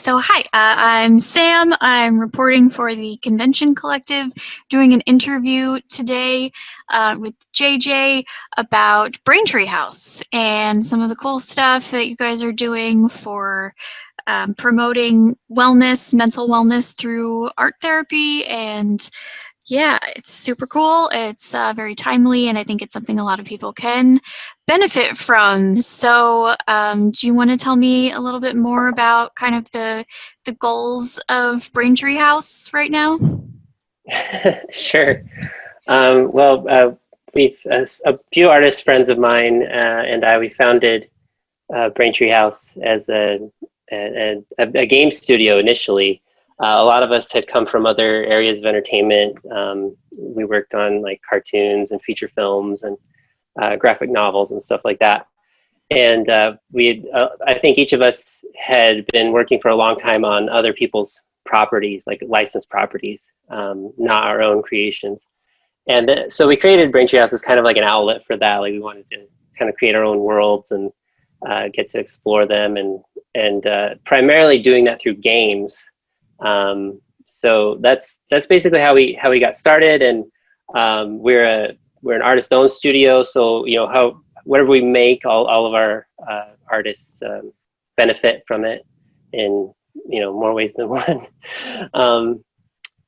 so hi, I'm Sam. I'm reporting for the Convention Collective, doing an interview today with JJ about Braintreehouse and some of the cool stuff that you guys are doing for promoting wellness, mental wellness through art therapy. And yeah, it's super cool. It's very timely, and I think it's something a lot of people can benefit from. So do you want to tell me a little bit more about kind of the goals of Braintree House right now? Sure. We've a few artist friends of mine and we founded Braintreehouse as a game studio initially. A lot of us had come from other areas of entertainment. We worked on like cartoons and feature films and graphic novels and stuff like that. And I think each of us had been working for a long time on other people's properties, like licensed properties, not our own creations. And so we created Braintreehouse as kind of like an outlet for that. Like we wanted to kind of create our own worlds and get to explore them, and primarily doing that through games. So that's basically how we got started. And we're an artist-owned studio, so whatever we make, all of our artists benefit from it in more ways than one.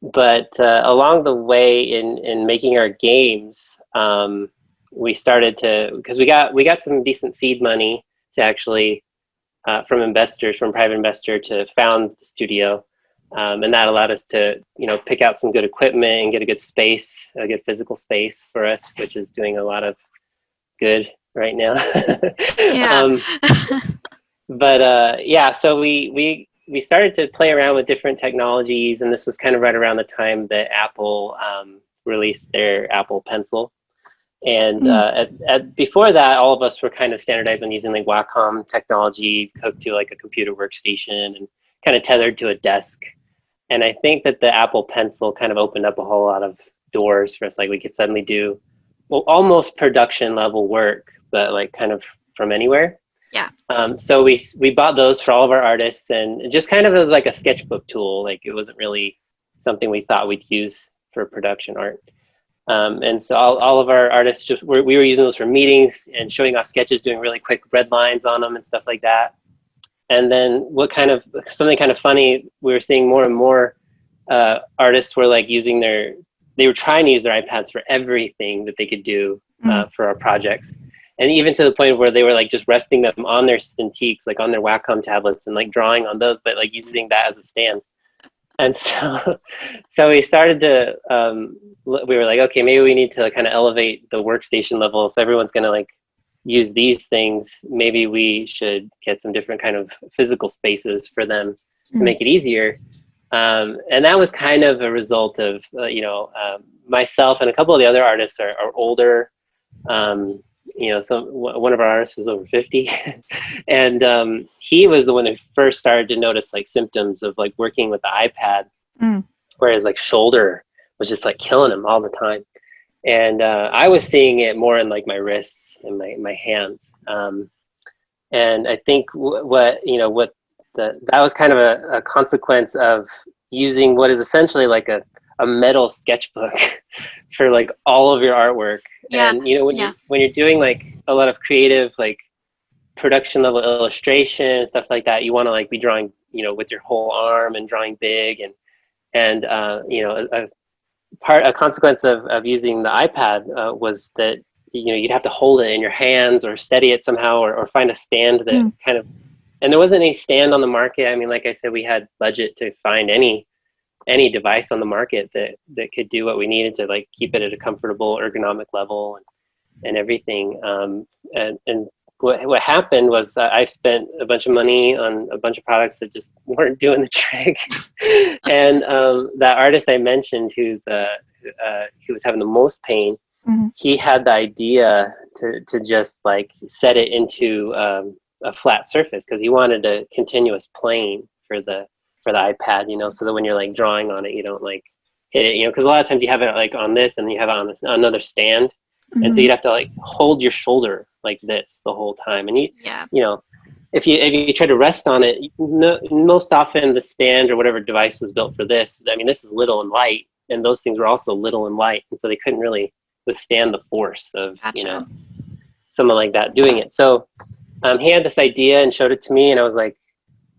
But along the way in making our games, we started to, because we got some decent seed money to actually from investors, from private investor, to found the studio. And that allowed us to, pick out some good equipment and get a good space, a good physical space for us, which is doing a lot of good right now. Yeah. So we started to play around with different technologies, and this was kind of right around the time that Apple released their Apple Pencil. And before that, all of us were kind of standardized on using like Wacom technology hooked to like a computer workstation and kind of tethered to a desk. And I think that the Apple Pencil kind of opened up a whole lot of doors for us. Like we could suddenly do almost production level work, but like kind of from anywhere. Yeah. So we bought those for all of our artists, and just kind of as like a sketchbook tool. Like it wasn't really something we thought we'd use for production art. And so all of our artists we were using those for meetings and showing off sketches, doing really quick red lines on them and stuff like that. And then something kind of funny, we were seeing more and more artists were like they were trying to use their iPads for everything that they could do for our projects. And even to the point where they were like just resting them on their Cintiqs, like on their Wacom tablets, and like drawing on those, but like using that as a stand. And so we started to, we were like, okay, maybe we need to kind of elevate the workstation level. If everyone's going to like use these things, maybe we should get some different kind of physical spaces for them to make it easier. And that was kind of a result of, myself and a couple of the other artists are older. So one of our artists is over 50, and he was the one who first started to notice like symptoms of like working with the iPad, where his like shoulder was just like killing him all the time. And I was seeing it more in like my wrists and my hands. And I think that was kind of a consequence of using what is essentially like a metal sketchbook for like all of your artwork. Yeah. And when you're doing like a lot of creative like production level illustration, stuff like that, you want to like be drawing with your whole arm and drawing big, and a consequence of using the iPad was that you'd have to hold it in your hands or steady it somehow, or find a stand that kind of, and there wasn't any stand on the market. I mean, like I said, we had budget to find any device on the market that could do what we needed to like keep it at a comfortable ergonomic level and everything. And what happened was I spent a bunch of money on a bunch of products that just weren't doing the trick. And that artist I mentioned who was having the most pain, he had the idea to just like set it into a flat surface, because he wanted a continuous plane for the iPad, so that when you're like drawing on it, you don't like hit it, because a lot of times you have it like on this and you have it on another stand. And so you'd have to like hold your shoulder like this the whole time. And if you try to rest on it, no, most often the stand or whatever device was built for this, I mean, this is little and light, and those things were also little and light, and so they couldn't really withstand the force of, you know, Gotcha. someone like that doing it. So he had this idea and showed it to me, and I was like,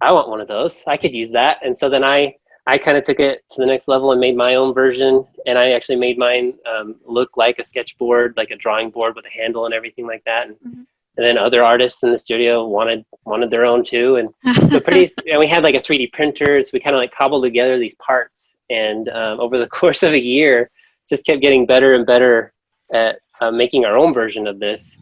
I want one of those. I could use that. And so then I kind of took it to the next level and made my own version, and I actually made mine look like a sketchboard, like a drawing board with a handle and everything like that. And then other artists in the studio wanted their own too, and so and we had like a 3D printer, so we kind of like cobbled together these parts, and over the course of a year, just kept getting better and better at making our own version of this.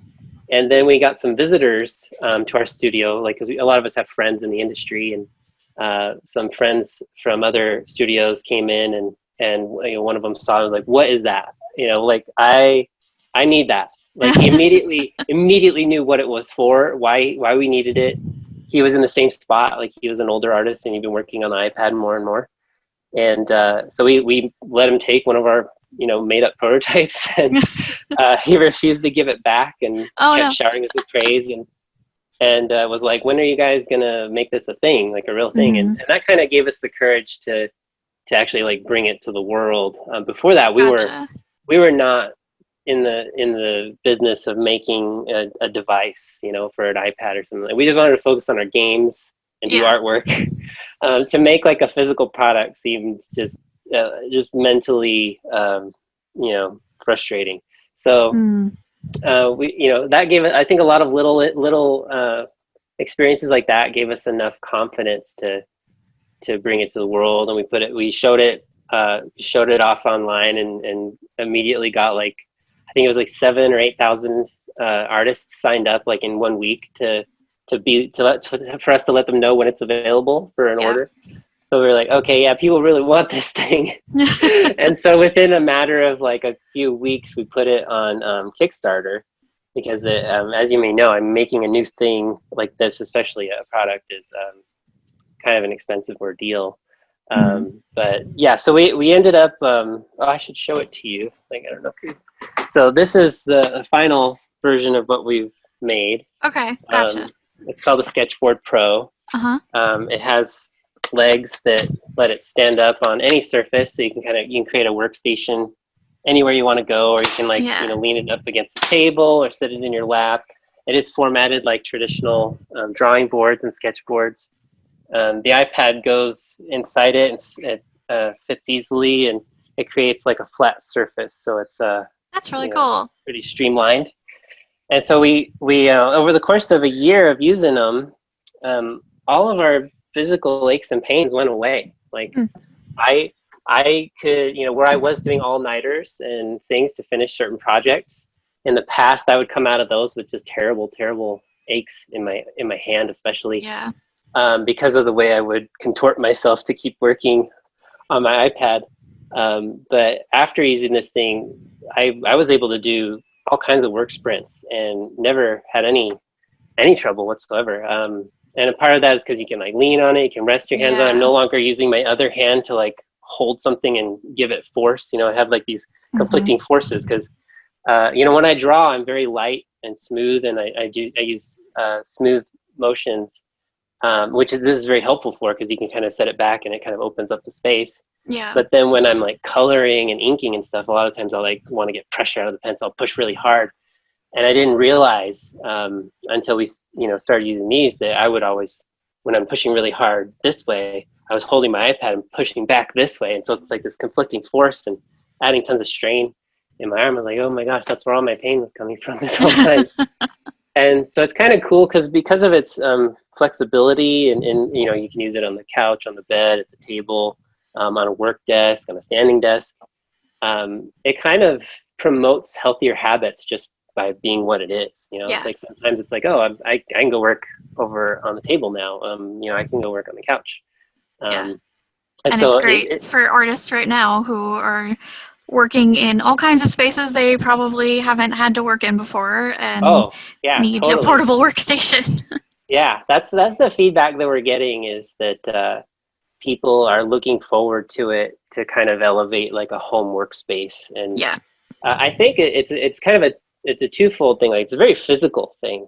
And then we got some visitors to our studio, like, because a lot of us have friends in the industry, and some friends from other studios came in, and you know, one of them saw it, was like, what is that? You know, like, I need that. Like, he immediately knew what it was for, why we needed it. He was in the same spot, like, he was an older artist and he'd been working on the iPad more and more. And so we let him take one of our, you know, made up prototypes, and he refused to give it back, and kept showering us with praise, and was like, when are you guys gonna make this a thing, like a real thing? And that kind of gave us the courage to actually like bring it to the world. Before that, we were not in the business of making a device, you know, for an iPad or something. We just wanted to focus on our games and do artwork. To make like a physical product seemed just mentally, you know, frustrating. So we, you know, that gave it, I think, a lot of little experiences like that gave us enough confidence to bring it to the world. And we showed it off online, and immediately got like, I think it was like 7,000 or 8,000 artists signed up like in 1 week for us to let them know when it's available for an order. So we were like, okay, yeah, people really want this thing. And so within a matter of like a few weeks, we put it on Kickstarter, because as you may know, I'm making a new thing like this, especially a product, is kind of an expensive ordeal. But yeah, so we ended up, I should show it to you. Like, I don't know. So this is the final version of what we've made. Okay, gotcha. It's called the Sketchboard Pro. It has legs that let it stand up on any surface, so you can create a workstation anywhere you want to go, or you can like, you know, lean it up against the table or sit it in your lap. It is formatted like traditional drawing boards and sketchboards. The iPad goes inside it, and it fits easily, and it creates like a flat surface, so it's that's really cool. Pretty streamlined. And so we over the course of a year of using them, all of our physical aches and pains went away. Like, I could, you know, where I was doing all-nighters and things to finish certain projects in the past, I would come out of those with just terrible aches in my hand, especially because of the way I would contort myself to keep working on my iPad. But after using this thing, I was able to do all kinds of work sprints and never had any trouble whatsoever. And a part of that is because you can like lean on it, you can rest your hands on it. I'm no longer using my other hand to like hold something and give it force. You know, I have like these conflicting forces, because you know, when I draw, I'm very light and smooth, and I use smooth motions, which this is very helpful for, because you can kind of set it back and it kind of opens up the space. But then when I'm like coloring and inking and stuff, a lot of times I'll like want to get pressure out of the pencil. I'll push really hard. And I didn't realize until we, you know, started using these, that I would always, when I'm pushing really hard this way, I was holding my iPad and pushing back this way. And so it's like this conflicting force and adding tons of strain in my arm. I was like, oh my gosh, that's where all my pain was coming from this whole time. And so it's kind of cool because of its flexibility, and you know, you can use it on the couch, on the bed, at the table, on a work desk, on a standing desk. It kind of promotes healthier habits just by being what it is. You know, it's like sometimes it's like, oh, I can go work over on the table now. You know, I can go work on the couch. And so it's great for artists right now who are working in all kinds of spaces they probably haven't had to work in before, and need a portable workstation. That's the feedback that we're getting, is that people are looking forward to it to kind of elevate like a home workspace. And I think it's kind of it's a twofold thing. Like, it's a very physical thing,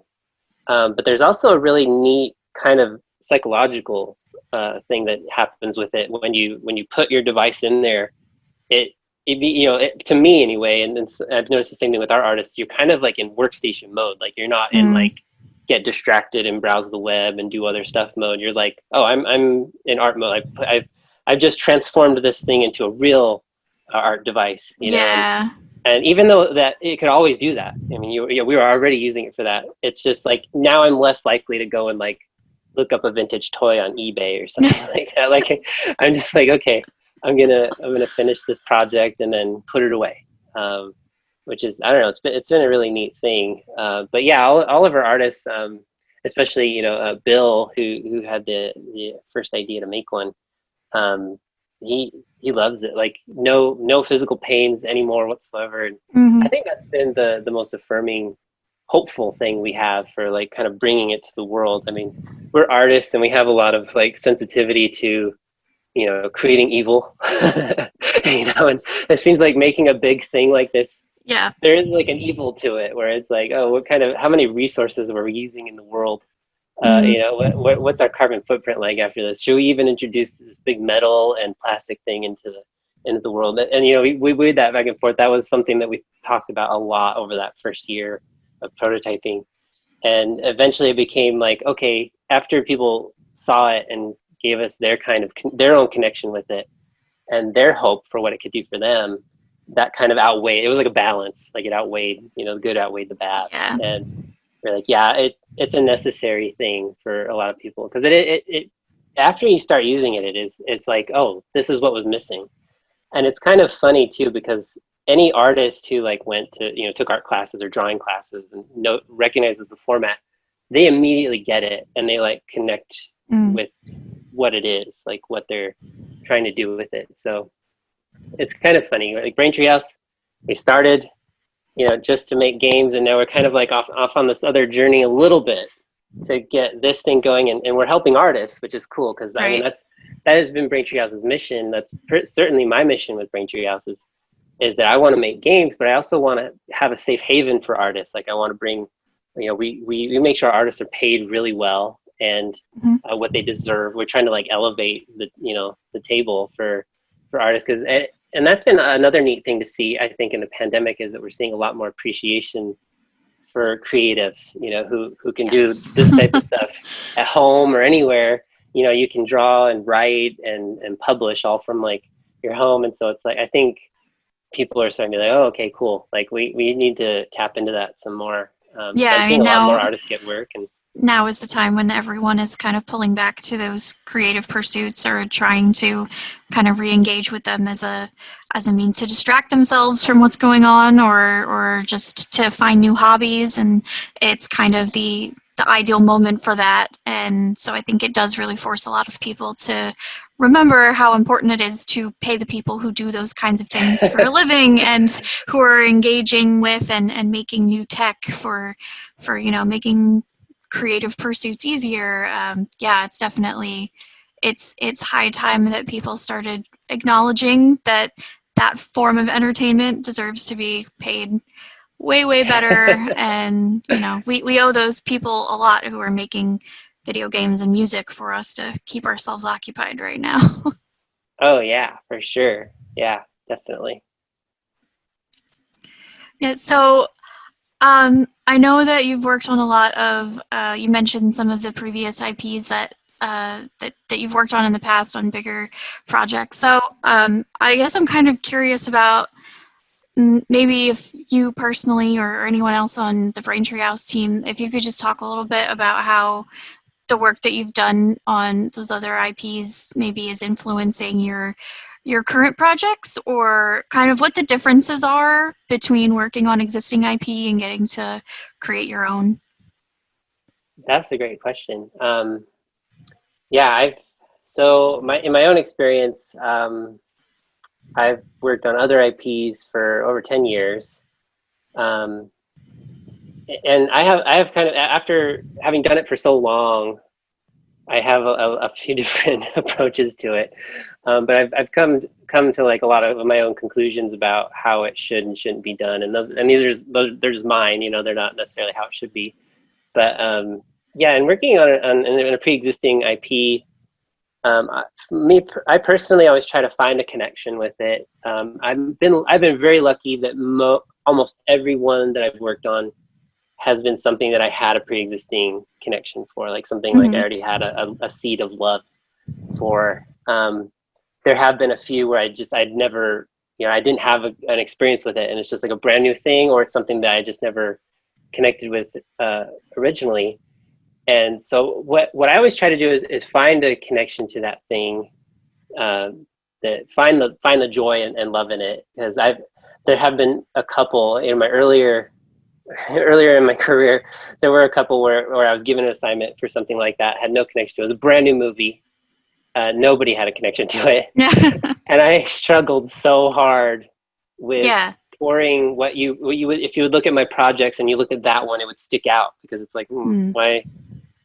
but there's also a really neat kind of psychological thing that happens with it when you put your device in there. To me anyway, and I've noticed the same thing with our artists. You're kind of like in workstation mode. Like you're not in like get distracted and browse the web and do other stuff mode. You're like, oh, I'm in art mode. I've just transformed this thing into a real art device, you know. And even though that it could always do that, I mean, we were already using it for that. It's just like now I'm less likely to go and like look up a vintage toy on eBay or something like that. Like I'm just like, okay, I'm gonna finish this project and then put it away, which is, I don't know, it's been a really neat thing. But yeah, all of our artists, especially Bill, who had the first idea to make one, he loves it. Like no physical pains anymore whatsoever. And I think that's been the most affirming, hopeful thing we have for like kind of bringing it to the world. I mean, we're artists and we have a lot of like sensitivity to creating evil. And it seems like making a big thing like this, there is like an evil to it where it's like, oh, how many resources were we using in the world? What's our carbon footprint like after this? Should we even introduce this big metal and plastic thing into the world? And we did that back and forth. That was something that we talked about a lot over that first year of prototyping. And eventually it became like, okay, after people saw it and gave us their own connection with it and their hope for what it could do for them, that kind of outweighed. It was like a balance. Like it outweighed, the good outweighed the bad. And we're like, yeah, it's a necessary thing for a lot of people, because it after you start using it, it's like, oh, this is what was missing. And it's kind of funny too, because any artist who like went to took art classes or drawing classes and recognizes the format, they immediately get it and they like connect with what it is, like what they're trying to do with it. So it's kind of funny. Like Braintreehouse, we started just to make games, and now we're kind of like off on this other journey a little bit to get this thing going, and we're helping artists, which is cool, because I mean that has been Braintree House's mission. That's certainly my mission with Braintree House is that I want to make games, but I also want to have a safe haven for artists. Like I want to bring, we make sure our artists are paid really well and what they deserve. We're trying to like elevate the table for artists, and that's been another neat thing to see, I think, in the pandemic, is that we're seeing a lot more appreciation for creatives, who can do this type of stuff at home or anywhere. You can draw and write and publish all from like your home. And so it's like, I think people are starting to be like, oh, okay, cool. Like we need to tap into that some more. So I'm seeing a lot more artists get work. And now is the time when everyone is kind of pulling back to those creative pursuits, or trying to kind of re-engage with them as a means to distract themselves from what's going on, or just to find new hobbies. And it's kind of the ideal moment for that. And so I think it does really force a lot of people to remember how important it is to pay the people who do those kinds of things for a living, and who are engaging with and making new tech for making creative pursuits easier. It's definitely, it's high time that people started acknowledging that form of entertainment deserves to be paid way better. And we owe those people a lot who are making video games and music for us to keep ourselves occupied right now. Oh yeah, for sure. Yeah, definitely. Yeah, so I know that you've worked on a lot of, you mentioned some of the previous IPs that you've worked on in the past on bigger projects. So I guess I'm kind of curious about maybe if you personally, or anyone else on the Braintreehouse team, if you could just talk a little bit about how the work that you've done on those other IPs maybe is influencing your current projects, or kind of what the differences are between working on existing IP and getting to create your own. That's a great question. In my own experience, I've worked on other IPs for over 10 years. And I have kind of, after having done it for so long, I have a few different approaches to it. But I've come to like a lot of my own conclusions about how it should and shouldn't be done. And they're just mine, they're not necessarily how it should be. But yeah, and working on a pre-existing IP, I personally always try to find a connection with it. I've been very lucky that almost everyone that I've worked on has been something that I had a pre-existing connection for, like something like I already had a seed of love for. There have been a few where I'd never, I didn't have an experience with it, and it's just like a brand new thing, or it's something that I just never connected with originally. And so what I always try to do is find a connection to that thing, that find the joy and love in it, because there have been a couple in my earlier in my career. There were a couple where I was given an assignment for something like that, had no connection to it. It was a brand new movie. Nobody had a connection to it. And I struggled so hard with Yeah. pouring what you would, if you would look at my projects and you look at that one, it would stick out, because it's like, why,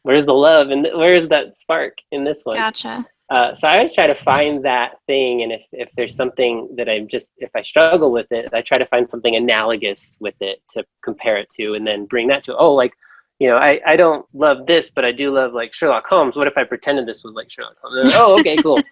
where's the love and where's that spark in this one? Gotcha. So I always try to find that thing, and if there's something that if I struggle with it, I try to find something analogous with it to compare it to, and then bring that to, I don't love this, but I do love like Sherlock Holmes. What if I pretended this was like Sherlock Holmes? Oh, okay, cool.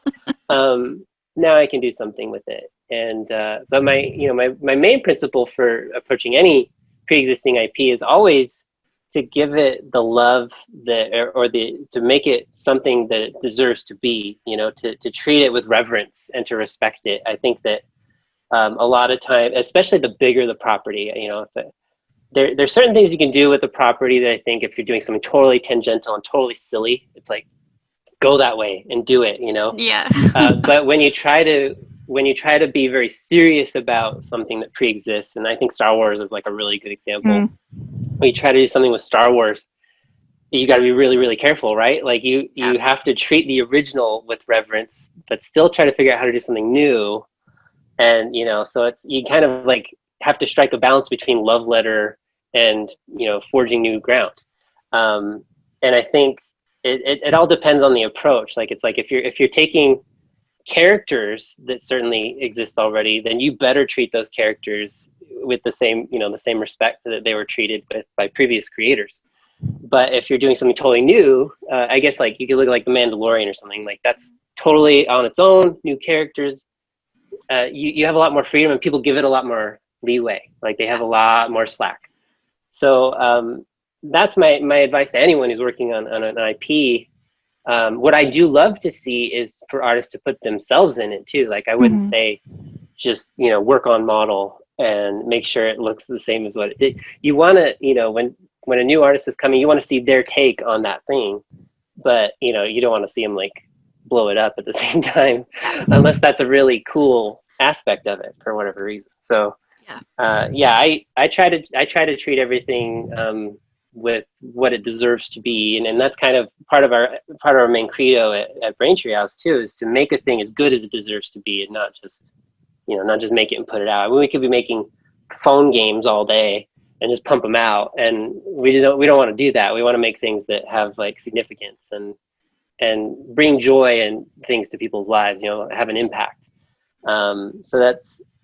Now I can do something with it. And but my main principle for approaching any pre-existing IP is always to give it the love to make it something that it deserves to be, to treat it with reverence and to respect it. I think that a lot of time, especially the bigger the property, there's certain things you can do with the property that I think if you're doing something totally tangential and totally silly, it's like, go that way and do it, Yeah. but when you try to be very serious about something that pre-exists, and I think Star Wars is like a really good example. When you try to do something with Star Wars, you got to be really, really careful, right? Like you have to treat the original with reverence, but still try to figure out how to do something new. And so you kind of like have to strike a balance between love letter and forging new ground. And I think it all depends on the approach. Like it's like if you're taking characters that certainly exist already, then you better treat those characters with the same respect that they were treated with by previous creators. But if you're doing something totally new, I guess like you could look at like The Mandalorian or something, like that's totally on its own, new characters. You have a lot more freedom, and people give it a lot more leeway. Like they have a lot more slack. So that's my advice to anyone who's working on an IP. What I do love to see is for artists to put themselves in it too. Like I wouldn't say just work on model and make sure it looks the same as what it did. You want to when a new artist is coming, you want to see their take on that thing, but you don't want to see them like blow it up at the same time, unless that's a really cool aspect of it for whatever reason. So I try to treat everything with what it deserves to be, and that's kind of part of our main credo at Braintreehouse too, is to make a thing as good as it deserves to be, and not just make it and put it out. I mean, we could be making phone games all day and just pump them out, and we don't want to do that. We want to make things that have like significance and bring joy and things to people's lives, have an impact. So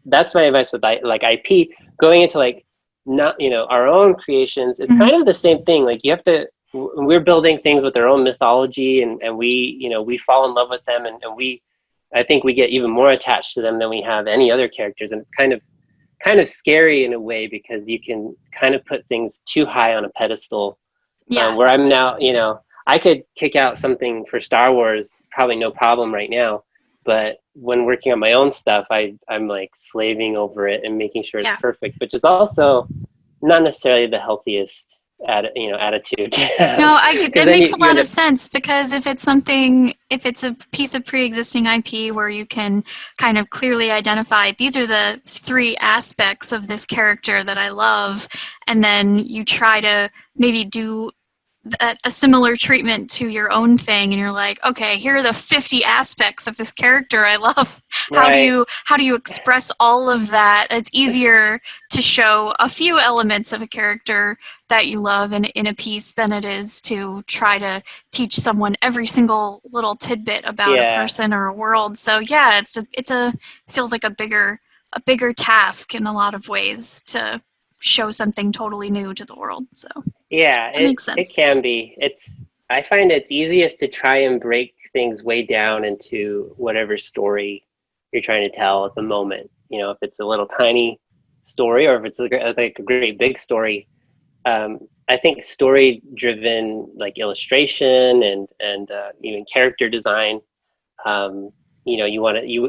that's my advice with like IP. Going into like not our own creations, it's kind of the same thing. Like you have to, we're building things with their own mythology, and we fall in love with them, and I think we get even more attached to them than we have any other characters, and it's kind of scary in a way, because you can kind of put things too high on a pedestal. Where I'm now, I could kick out something for Star Wars, probably no problem right now. But when working on my own stuff, I'm like slaving over it and making sure it's perfect, which is also not necessarily the healthiest attitude to have. No, that makes a lot of sense, because if it's a piece of pre-existing IP where you can kind of clearly identify, these are the 3 aspects of this character that I love, and then you try to maybe do a similar treatment to your own thing, and you're like, okay, here are the 50 aspects of this character I love. How do you express all of that? It's easier to show a few elements of a character that you love in a piece than it is to try to teach someone every single little tidbit about a person or a world. So yeah, it feels like a bigger task in a lot of ways to show something totally new to the world. So Yeah, that makes it sense. can be. I find it's easiest to try and break things way down into whatever story you're trying to tell at the moment. You know, if it's a little tiny story or if it's like a great big story. I think story-driven like illustration and even character design. You know, you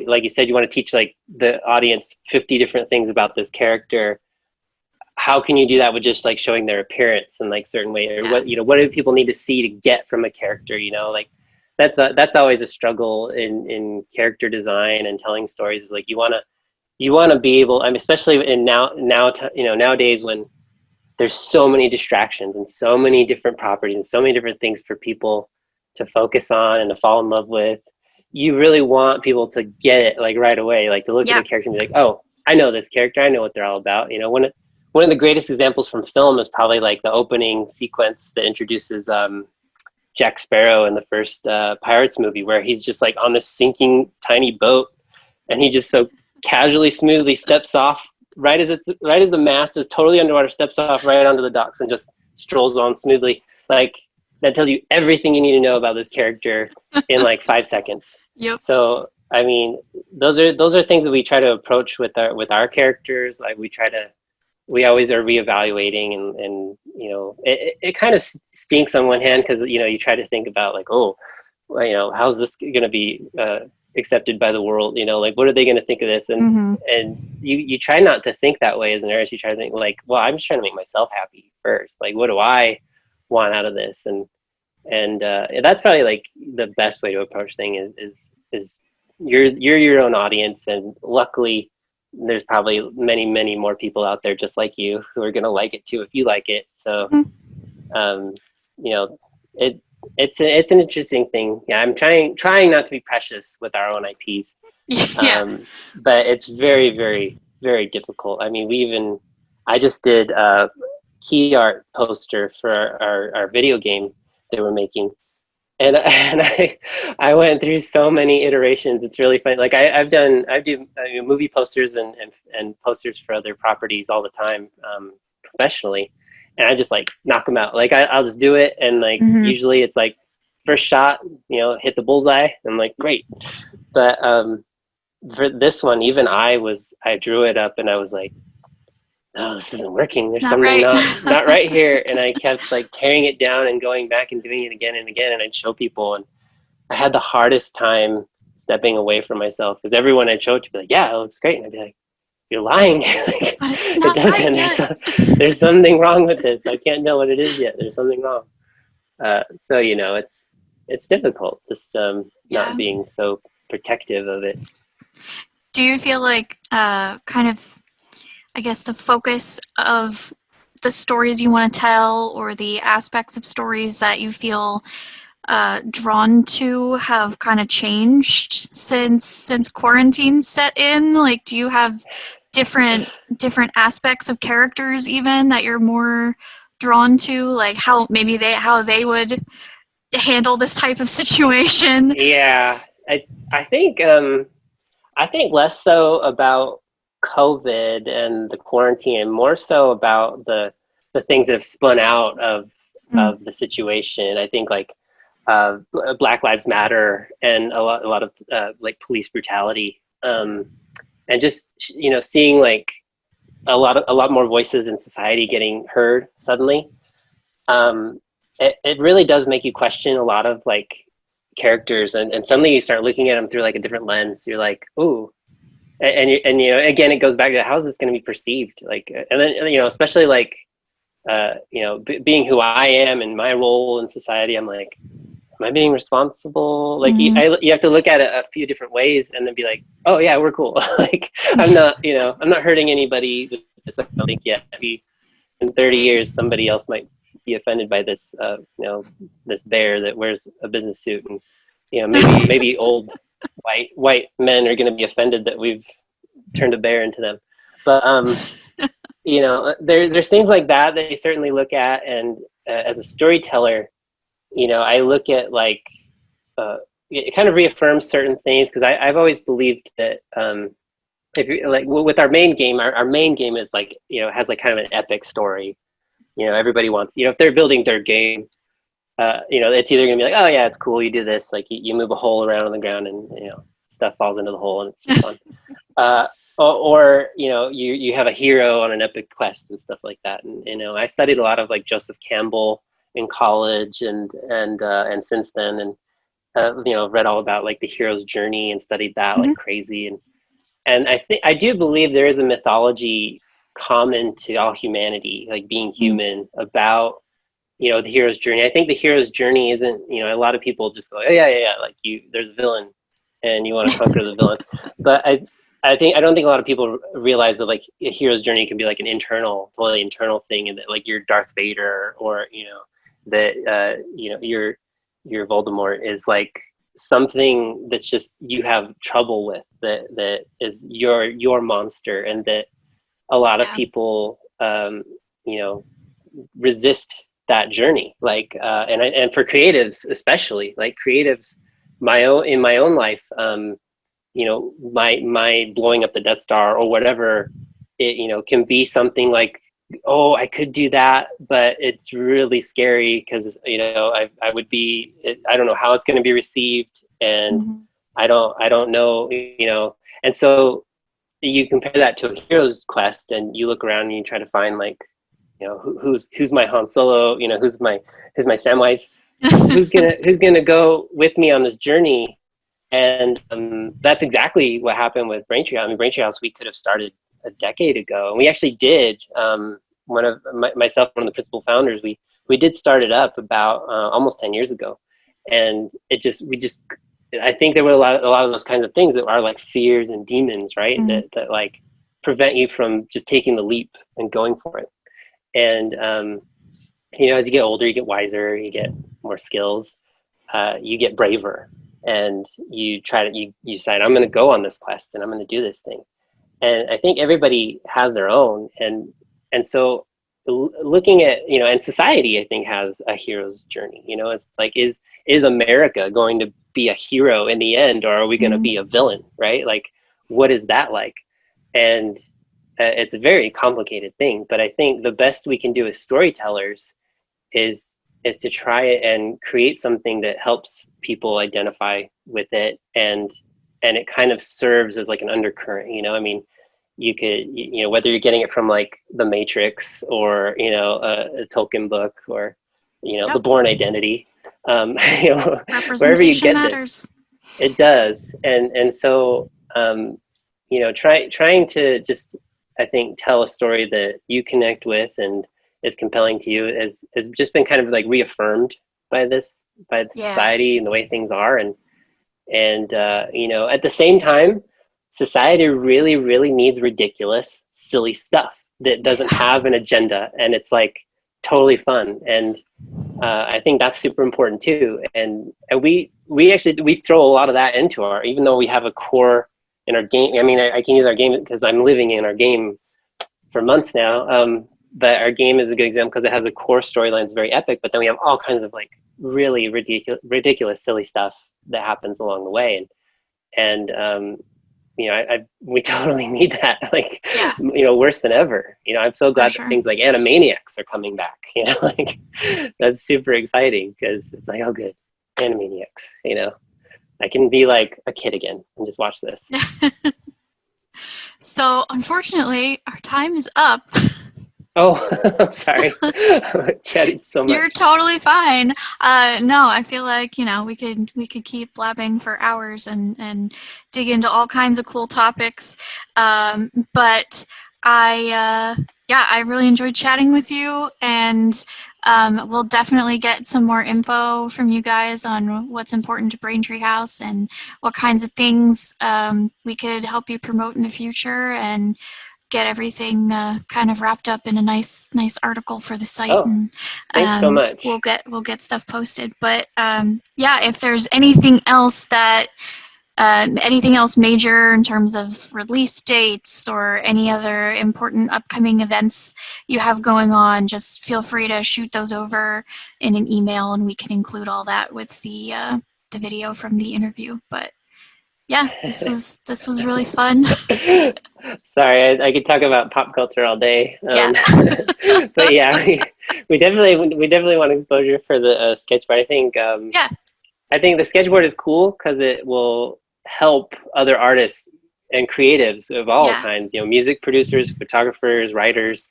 like you said, you want to teach like the audience 50 different things about this character. How can you do that with just like showing their appearance in like certain way, or Yeah. what do people need to see to get from a character? You know, like that's always a struggle in character design and telling stories. Is like you want to be able. I mean, especially in you know, nowadays when there's so many distractions and so many different properties and so many different things for people to focus on and to fall in love with. You really want people to get it like right away, like to look at Yeah. a character and be like, oh, I know this character, I know what they're all about. You know, one of the greatest examples from film is probably like the opening sequence that introduces Jack Sparrow in the first Pirates movie, where he's just like on this sinking tiny boat, and he just so casually, smoothly steps off right as the mast is totally underwater, steps off right onto the docks and just strolls on smoothly. Like that tells you everything you need to know about this character in like 5 seconds. Yep. So I mean, those are things that we try to approach with our characters. Like we always are reevaluating and you know it kind of stinks on one hand because you know you try to think about like, oh, well, you know, how's this going to be accepted by the world, you know, like what are they going to think of this, and you try not to think that way as an artist. You try to think like, well, I'm just trying to make myself happy first, like what do I want out of this, and that's probably like the best way to approach things is you're your own audience, and luckily there's probably many more people out there just like you who are going to like it too if you like it. So you know, it's an interesting thing. Yeah, I'm trying not to be precious with our own IPs, Yeah. but it's very difficult. I mean, I just did a key art poster for our video game that we're making, and I went through so many iterations. It's really fun. Like I do movie posters and posters for other properties all the time, professionally, and I just like knock them out. Like I'll just do it, and like usually it's like first shot, you know, hit the bullseye. I'm like great, but for this one, even I drew it up, and I was like, oh, this isn't working. There's Not something right. not right here. And I kept like tearing it down and going back and doing it again and again. And I'd show people, and I had the hardest time stepping away from myself because everyone I'd show it to be like, yeah, it looks great. And I'd be like, you're lying. Like, But it's it not right doesn't. yet. There's something wrong with this. I can't know what it is yet. There's something wrong. So, you know, it's difficult just not Yeah. being so protective of it. Do you feel like kind of, I guess, the focus of the stories you want to tell or the aspects of stories that you feel drawn to have kind of changed since quarantine set in? Like, do you have different aspects of characters even that you're more drawn to? Like how they would handle this type of situation? Yeah, I think I think less so about COVID and the quarantine, and more so about the things that have spun out of the situation. I think like Black Lives Matter and a lot of like police brutality, and just you know seeing like a lot more voices in society getting heard suddenly. It really does make you question a lot of like characters, and suddenly you start looking at them through like a different lens. You're like, ooh, and you know, again, it goes back to how is this going to be perceived? Like, and then you know, especially like, you know, being who I am and my role in society, I'm like, am I being responsible? Like, you have to look at it a few different ways, and then be like, oh yeah, we're cool. Like, I'm not, you know, I'm not hurting anybody with this. I don't think yet. Maybe in 30 years, somebody else might be offended by this, you know, this bear that wears a business suit, and you know, maybe old white men are going to be offended that we've turned a bear into them. But you know, there's things like that that you certainly look at, and as a storyteller, you know, I look at like it kind of reaffirms certain things because I've always believed that if you like with our main game, our main game is like, has like kind of an epic story. Everybody wants, if they're building their game, it's either gonna be like, oh yeah, it's cool, you do this, like you move a hole around on the ground and stuff falls into the hole and it's just fun. Or you have a hero on an epic quest and stuff like that. And I studied a lot of like Joseph Campbell in college and since then, and read all about like the hero's journey and studied that like crazy. And I do believe there is a mythology common to all humanity, like being human, about the hero's journey. I think the hero's journey isn't, a lot of people just go, oh yeah, like there's a villain and you want to conquer the villain. But I don't think a lot of people realize that like a hero's journey can be like an totally internal thing, and that like you're Darth Vader, or that your Voldemort is like something that's just you have trouble with, that is your monster, and that a lot of people resist that journey, like and for creatives especially, like creatives, in my own life, my blowing up the Death Star or whatever, it can be something like, oh, I could do that, but it's really scary because I would be, I don't know how it's going to be received, and I don't know, and so you compare that to a hero's quest, and you look around and you try to find like, who's my Han Solo, who's my Samwise, who's gonna go with me on this journey. And that's exactly what happened with Braintreehouse. I mean, Braintreehouse, we could have started a decade ago, and we actually did. Myself, one of the principal founders, we did start it up about almost 10 years ago, and I think there were a lot of those kinds of things that are like fears and demons, right? That like prevent you from just taking the leap and going for it. And as you get older, you get wiser, you get more skills, you get braver, and you decide, I'm going to go on this quest and I'm going to do this thing. And I think everybody has their own, and so looking at and society, I think, has a hero's journey. It's like, is America going to be a hero in the end, or are we going to be a villain, right? Like, what is that like? And it's a very complicated thing, but I think the best we can do as storytellers is to try and create something that helps people identify with it, and it kind of serves as like an undercurrent. I mean, you could, whether you're getting it from like The Matrix, or a Tolkien book, or The Bourne Identity, wherever you get matters. This, it does. And so trying to just, I think, tell a story that you connect with and is compelling to you has just been kind of like reaffirmed by society and the way things are. And at the same time, society really, really needs ridiculous, silly stuff that doesn't have an agenda, and it's like totally fun. And I think that's super important too. And we throw a lot of that into even though we have a core in our game. I mean, I can use our game because I'm living in our game for months now. But our game is a good example because it has a core storyline that's very epic, but then we have all kinds of like really ridiculous, silly stuff that happens along the way. And we totally need that, like, worse than ever. I'm so glad that things like Animaniacs are coming back. Like, that's super exciting because it's like, oh, good, Animaniacs. I can be like a kid again and just watch this. So unfortunately, our time is up. Oh, I'm sorry. Chatting so much. You're totally fine. No, I feel like, we could keep blabbing for hours and dig into all kinds of cool topics. But I really enjoyed chatting with you, and we'll definitely get some more info from you guys on what's important to Braintreehouse and what kinds of things we could help you promote in the future, and get everything kind of wrapped up in a nice article for the site. And thanks so much. We'll get stuff posted. But if there's anything else major in terms of release dates or any other important upcoming events you have going on, just feel free to shoot those over in an email, and we can include all that with the video from the interview. But Yeah, this was really fun. Sorry, I could talk about pop culture all day. Yeah. But yeah, we definitely want exposure for the sketchboard. Yeah. I think the sketchboard is cool because it will help other artists and creatives of all Yeah. kinds. You know, music producers, photographers, writers.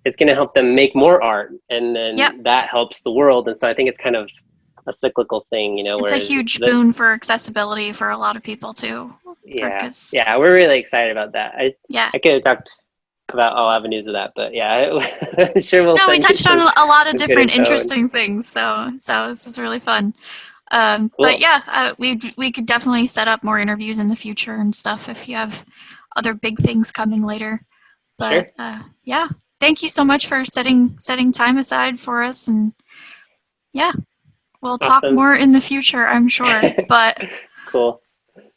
It's going to help them make more art, and Yep. then that helps the world. And so I think it's kind of a cyclical thing, you know. It's a Whereas huge boon for accessibility for a lot of people too. yeah, Because yeah, we're really excited about that. yeah. I could have talked about all avenues of that, but yeah, I'm sure we'll No, we send you touched on a lot of some good different info. And interesting things, so this is really fun. But cool, yeah, we could definitely set up more interviews in the future and stuff if you have other big things coming later. sure, But yeah, thank you so much for setting time aside for us, and yeah, we'll talk awesome, more in the future, I'm sure. But cool.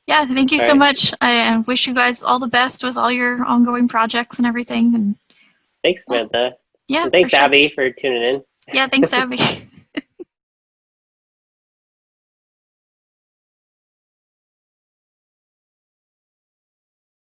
yeah, thank you All so right, much. I wish you guys all the best with all your ongoing projects and everything. And thanks, yeah, Samantha, yeah, and for thanks, sure. Abby, for tuning in. Yeah, thanks, Abby.